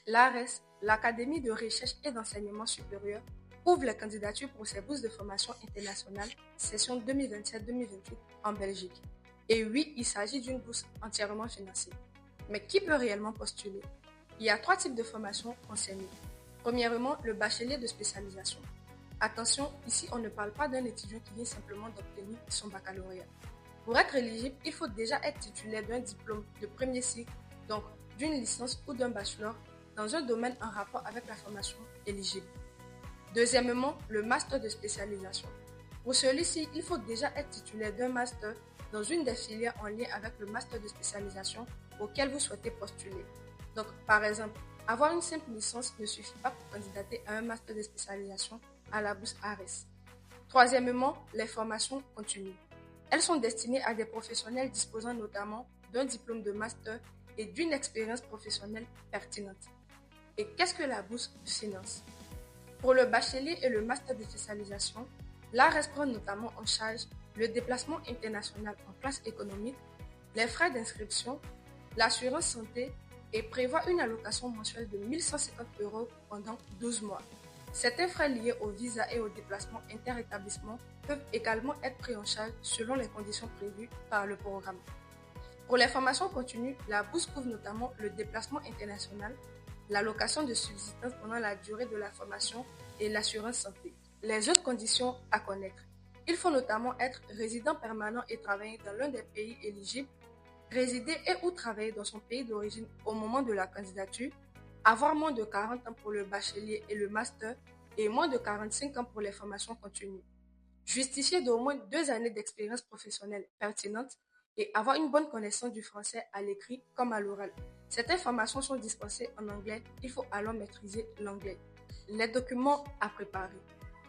L'ARES, l'Académie de recherche et d'enseignement supérieur, ouvre les candidatures pour ses bourses de formation internationale session 2027-2028 en Belgique. Et oui, il s'agit d'une bourse entièrement financée. Mais qui peut réellement postuler? Il y a 3 types de formations enseignées. Premièrement, le bachelier de spécialisation. Attention, ici on ne parle pas d'un étudiant qui vient simplement d'obtenir son baccalauréat. Pour être éligible, il faut déjà être titulaire d'un diplôme de premier cycle, donc d'une licence ou d'un bachelor, dans un domaine en rapport avec la formation éligible. Deuxièmement, le master de spécialisation. Pour celui-ci, il faut déjà être titulaire d'un master dans une des filières en lien avec le master de spécialisation auquel vous souhaitez postuler. Donc, par exemple, avoir une simple licence ne suffit pas pour candidater à un master de spécialisation à la bourse ARES. Troisièmement, les formations continues. Elles sont destinées à des professionnels disposant notamment d'un diplôme de master et d'une expérience professionnelle pertinente. Et qu'est-ce que la bourse finance? Pour le bachelier et le master de spécialisation, l'ARES prend notamment en charge le déplacement international en classe économique, les frais d'inscription, l'assurance santé et prévoit une allocation mensuelle de 1 150 € pendant 12 mois. Certains frais liés au visa et au déplacement interétablissement peuvent également être pris en charge selon les conditions prévues par le programme. Pour les formations continues, la bourse couvre notamment le déplacement international, l'allocation de subsistance pendant la durée de la formation et l'assurance santé. Les autres conditions à connaître. Il faut notamment être résident permanent et travailler dans l'un des pays éligibles, résider et ou travailler dans son pays d'origine au moment de la candidature, avoir moins de 40 ans pour le bachelier et le master et moins de 45 ans pour les formations continues. Justifier d'au moins 2 années d'expérience professionnelle pertinente et avoir une bonne connaissance du français à l'écrit comme à l'oral. Certaines formations sont dispensées en anglais, il faut alors maîtriser l'anglais. Les documents à préparer.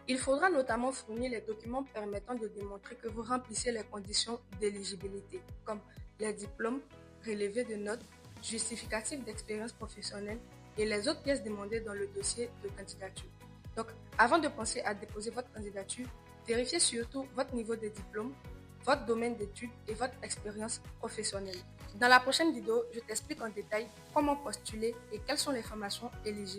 Il faudra notamment fournir les documents permettant de démontrer que vous remplissez les conditions d'éligibilité, comme les diplômes, relevés de notes, justificatifs d'expérience professionnelle et les autres pièces demandées dans le dossier de candidature. Donc, avant de penser à déposer votre candidature, vérifiez surtout votre niveau de diplôme, votre domaine d'études et votre expérience professionnelle. Dans la prochaine vidéo, je t'explique en détail comment postuler et quelles sont les formations éligibles.